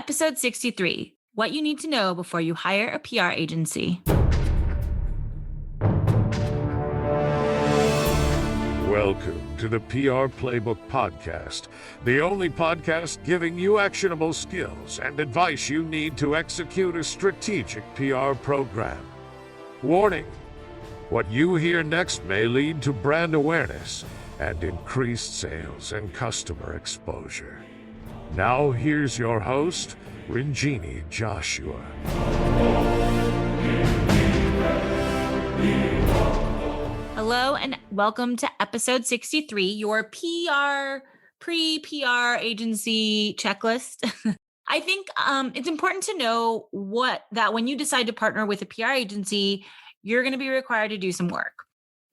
Episode 63, What You Need to Know Before You Hire a PR Agency. Welcome to the PR Playbook Podcast, the only podcast giving you actionable skills and advice you need to execute a strategic PR program. Warning: what you hear next may lead to brand awareness and increased sales and customer exposure. Now here's your host, Rinjini Joshua. Hello and welcome to episode 63, your pre-PR agency checklist. I think it's important to know that when you decide to partner with a PR agency, you're going to be required to do some work.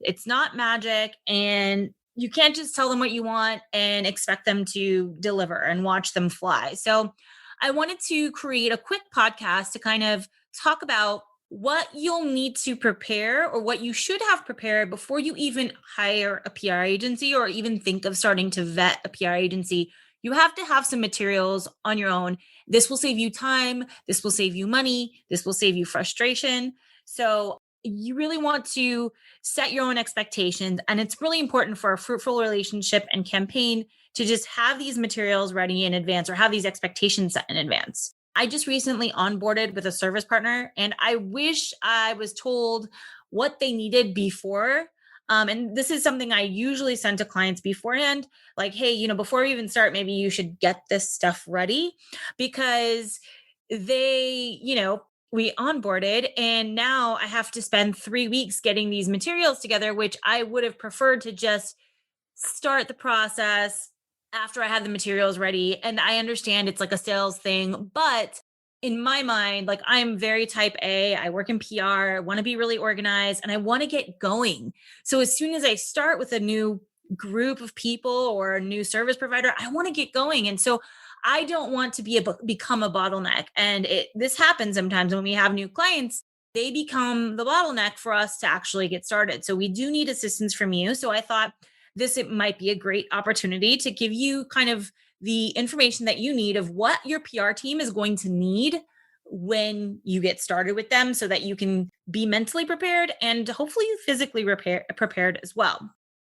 It's not magic, and you can't just tell them what you want and expect them to deliver and watch them fly. So I wanted to create a quick podcast to kind of talk about what you'll need to prepare or what you should have prepared before you even hire a PR agency or even think of starting to vet a PR agency. You have to have some materials on your own. This will save you time. This will save you money. This will save you frustration. So you really want to set your own expectations. And it's really important for a fruitful relationship and campaign to just have these materials ready in advance or have these expectations set in advance. I just recently onboarded with a service partner, and I wish I was told what they needed before. And this is something I usually send to clients beforehand, like, hey, before we even start, maybe you should get this stuff ready, because we onboarded and now I have to spend 3 weeks getting these materials together, which I would have preferred to just start the process after I had the materials ready. And I understand it's like a sales thing, but in my mind, like, I'm very type A, I work in PR, I want to be really organized and I want to get going. So as soon as I start with a new group of people or a new service provider, I want to get going. And so I don't want to become a bottleneck. And this happens sometimes when we have new clients, they become the bottleneck for us to actually get started. So we do need assistance from you. So I thought it might be a great opportunity to give you kind of the information that you need of what your PR team is going to need when you get started with them, so that you can be mentally prepared and hopefully physically prepared as well.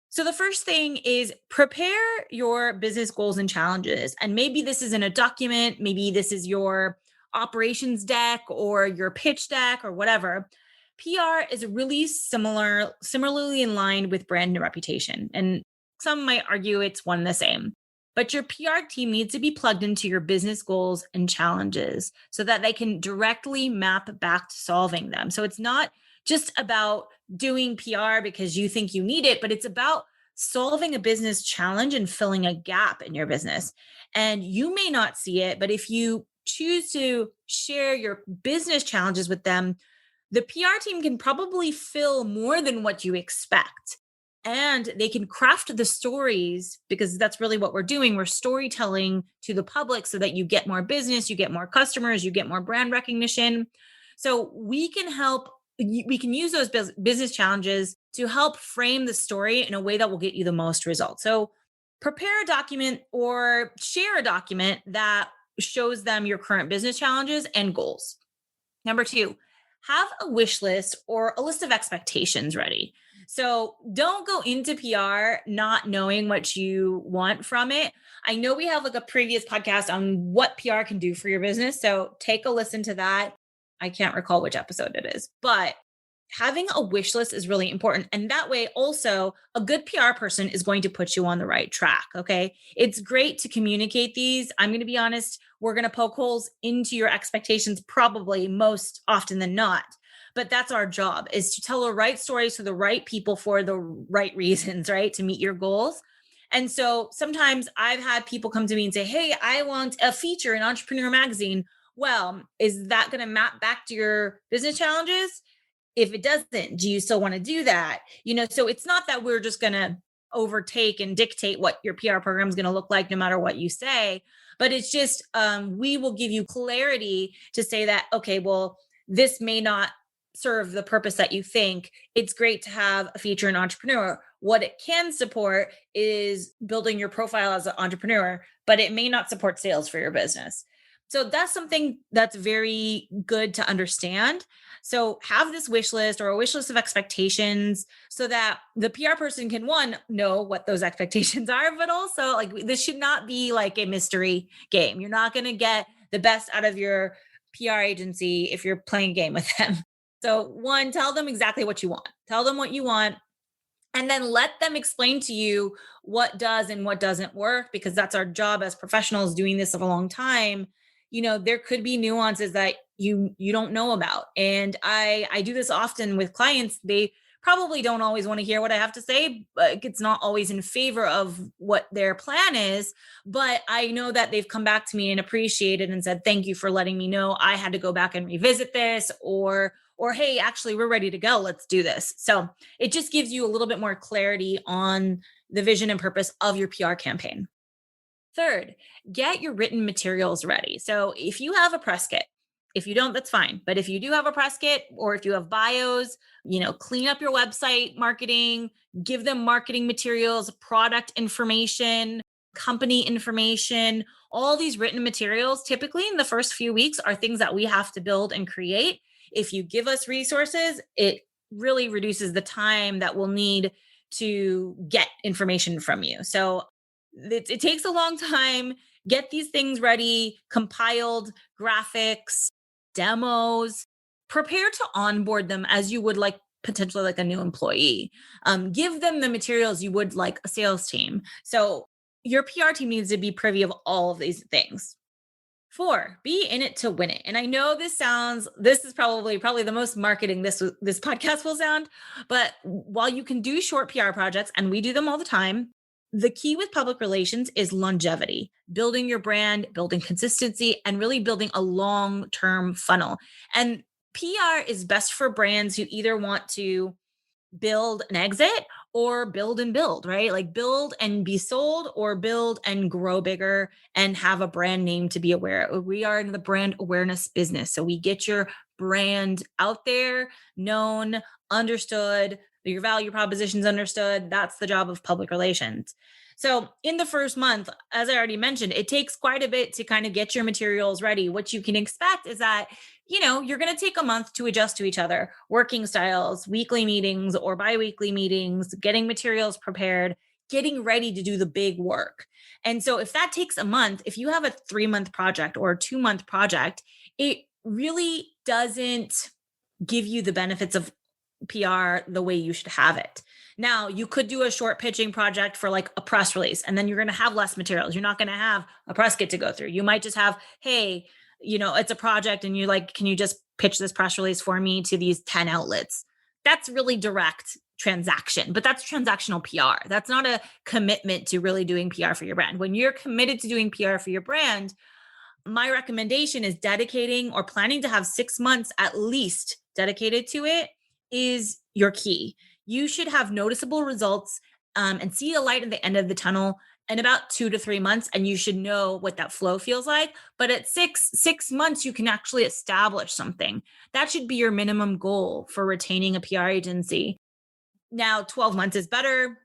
So the first thing is prepare your business goals and challenges. And maybe this is in a document, maybe this is your operations deck or your pitch deck or whatever. PR is really similarly in line with brand and reputation. And some might argue it's one and the same. But your PR team needs to be plugged into your business goals and challenges so that they can directly map back to solving them. So it's not just about doing PR because you think you need it, but it's about solving a business challenge and filling a gap in your business. And you may not see it, but if you choose to share your business challenges with them, the PR team can probably fill more than what you expect. And they can craft the stories, because that's really what we're doing. We're storytelling to the public so that you get more business, you get more customers, you get more brand recognition. So we can use those business challenges to help frame the story in a way that will get you the most results. So prepare a document or share a document that shows them your current business challenges and goals. Number 2, have a wish list or a list of expectations ready. So don't go into PR not knowing what you want from it. I know we have like a previous podcast on what PR can do for your business, so take a listen to that. I can't recall which episode it is, but having a wish list is really important. And that way also a good PR person is going to put you on the right track. Okay. It's great to communicate these. I'm going to be honest. We're going to poke holes into your expectations probably most often than not. But that's our job, is to tell the right stories to the right people for the right reasons, right? To meet your goals. And so sometimes I've had people come to me and say, hey, I want a feature in Entrepreneur Magazine. Well, is that going to map back to your business challenges? If it doesn't, do you still want to do that? So it's not that we're just going to overtake and dictate what your PR program is going to look like no matter what you say, but it's just we will give you clarity to say that, okay, well, this may not serve the purpose that you think. It's great to have a feature in Entrepreneur. What it can support is building your profile as an entrepreneur, but it may not support sales for your business. So that's something that's very good to understand. So have this wish list or a wish list of expectations so that the PR person can one know what those expectations are, but also like this should not be like a mystery game. You're not going to get the best out of your PR agency if you're playing a game with them. So one, tell them exactly what you want. Tell them what you want and then let them explain to you what does and what doesn't work because that's our job as professionals doing this for a long time. There could be nuances that you don't know about, and I do this often with clients. They probably don't always want to hear what I have to say, but it's not always in favor of what their plan is. But I know that they've come back to me and appreciated and said thank you for letting me know I had to go back and revisit this, or hey, actually we're ready to go, let's do this. So it just gives you a little bit more clarity on the vision and purpose of your PR campaign. Third, get your written materials ready. So if you have a press kit, if you don't, that's fine. But if you do have a press kit or if you have bios, clean up your website marketing, give them marketing materials, product information, company information. All these written materials, typically in the first few weeks, are things that we have to build and create. If you give us resources, it really reduces the time that we'll need to get information from you. So it takes a long time. Get these things ready, compiled, graphics, demos, prepare to onboard them as you would like potentially like a new employee. Give them the materials you would like a sales team. So your PR team needs to be privy of all of these things. 4, be in it to win it. And I know this is probably the most marketing this podcast will sound, but while you can do short PR projects, and we do them all the time, the key with public relations is longevity, building your brand, building consistency, and really building a long-term funnel. And PR is best for brands who either want to build and exit or build and build, right? Like build and be sold or build and grow bigger and have a brand name to be aware of. We are in the brand awareness business. So we get your brand out there, known, understood, your value propositions understood. That's the job of public relations. So in the first month, as I already mentioned, it takes quite a bit to kind of get your materials ready. What you can expect is that you're going to take a month to adjust to each other, working styles, weekly meetings or biweekly meetings, getting materials prepared, getting ready to do the big work. And so if that takes a month, if you have a 3-month project or a 2-month project, it really doesn't give you the benefits of PR the way you should have it. Now, you could do a short pitching project for like a press release, and then you're going to have less materials. You're not going to have a press kit to go through. You might just have, hey, it's a project and you like, can you just pitch this press release for me to these 10 outlets? That's really direct transaction, but that's transactional PR. That's not a commitment to really doing PR for your brand. When you're committed to doing PR for your brand, my recommendation is dedicating or planning to have 6 months at least dedicated to it is your key. You should have noticeable results and see a light at the end of the tunnel in about 2 to 3 months, and you should know what that flow feels like. But at six months, you can actually establish something. That should be your minimum goal for retaining a PR agency. Now, 12 months is better.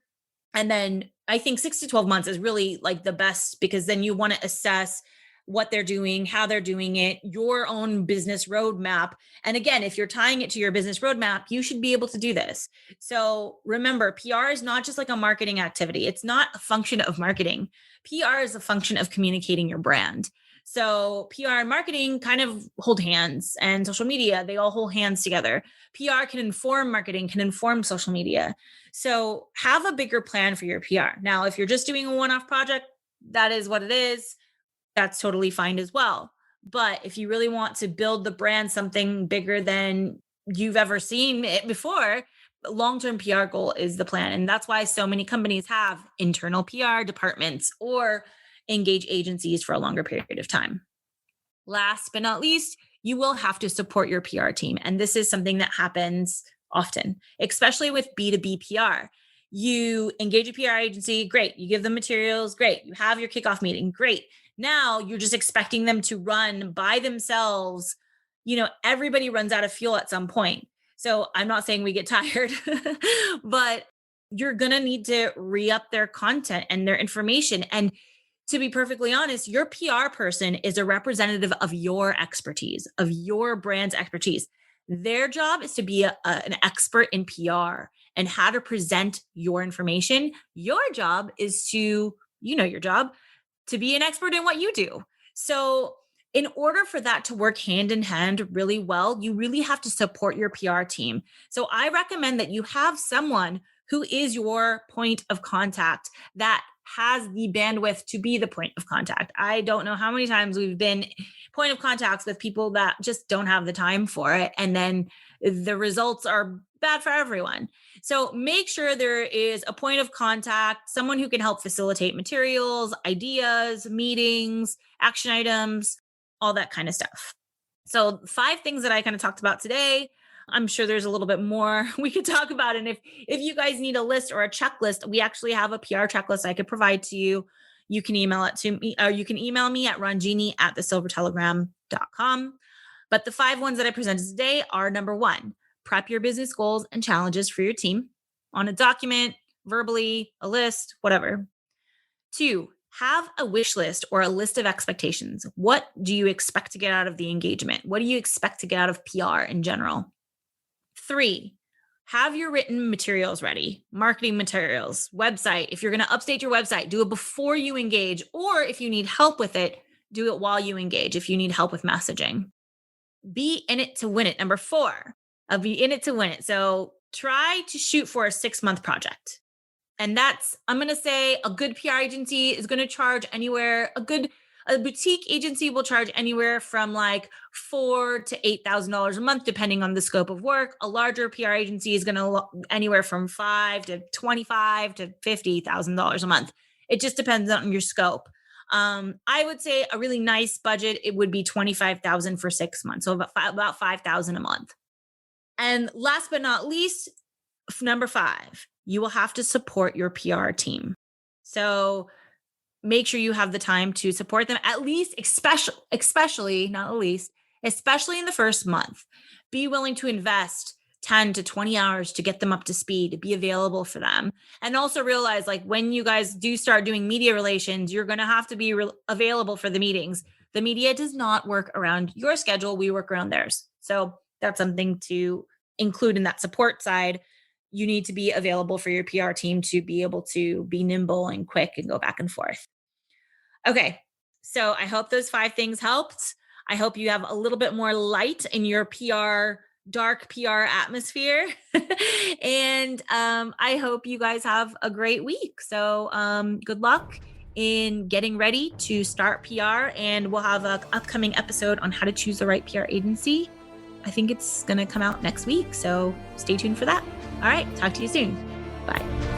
And then I think 6 to 12 months is really like the best, because then you want to assess what they're doing, how they're doing it, your own business roadmap. And again, if you're tying it to your business roadmap, you should be able to do this. So remember, PR is not just like a marketing activity. It's not a function of marketing. PR is a function of communicating your brand. So PR and marketing kind of hold hands, and social media, they all hold hands together. PR can inform marketing, can inform social media. So have a bigger plan for your PR. Now, if you're just doing a one-off project, that is what it is. That's totally fine as well. But if you really want to build the brand something bigger than you've ever seen it before, long-term PR goal is the plan. And that's why so many companies have internal PR departments or engage agencies for a longer period of time. Last but not least, you will have to support your PR team. And this is something that happens often, especially with B2B PR. You engage a PR agency, great. You give them materials, great. You have your kickoff meeting, great. Now you're just expecting them to run by themselves. Everybody runs out of fuel at some point. So I'm not saying we get tired, but you're going to need to re-up their content and their information. And to be perfectly honest, your PR person is a representative of your expertise, of your brand's expertise. Their job is to be an expert in PR and how to present your information. Your job is to, your job, to be an expert in what you do. So in order for that to work hand in hand really well, you really have to support your PR team. So I recommend that you have someone who is your point of contact that has the bandwidth to be the point of contact. I don't know how many times we've been point of contacts with people that just don't have the time for it. And then the results are bad for everyone. So make sure there is a point of contact, someone who can help facilitate materials, ideas, meetings, action items, all that kind of stuff. So 5 things that I kind of talked about today. I'm sure there's a little bit more we could talk about. And if you guys need a list or a checklist, we actually have a PR checklist I could provide to you. You can email it to me, or you can email me at ronjini@thesilvertelegram.com. But the 5 ones that I presented today are: number 1, prep your business goals and challenges for your team on a document, verbally, a list, whatever. 2, have a wish list or a list of expectations. What do you expect to get out of the engagement? What do you expect to get out of PR in general? 3, have your written materials ready, marketing materials, website. If you're going to update your website, do it before you engage, or if you need help with it, do it while you engage if you need help with messaging. Be in it to win it. Number 4, be in it to win it. So try to shoot for a 6-month project. And I'm going to say a good PR agency is going to charge anywhere, a boutique agency will charge anywhere from like $4,000 to $8,000 a month, depending on the scope of work. A larger PR agency is going to anywhere from $5,000 to $25,000 to $50,000 a month. It just depends on your scope. I would say a really nice budget, it would be $25,000 for 6 months. So about $5,000 a month. And last but not least, number 5, you will have to support your PR team. So make sure you have the time to support them, at least, especially, not at least, especially in the first month. Be willing to invest 10 to 20 hours to get them up to speed, to be available for them. And also realize, like, when you guys do start doing media relations, you're going to have to be available for the meetings. The media does not work around your schedule. We work around theirs. So that's something to include in that support side. You need to be available for your PR team to be able to be nimble and quick and go back and forth. Okay, so I hope those 5 things helped. I hope you have a little bit more light in your dark PR atmosphere. And I hope you guys have a great week. So good luck in getting ready to start PR. And we'll have an upcoming episode on how to choose the right PR agency. I think it's going to come out next week. So stay tuned for that. All right. Talk to you soon. Bye.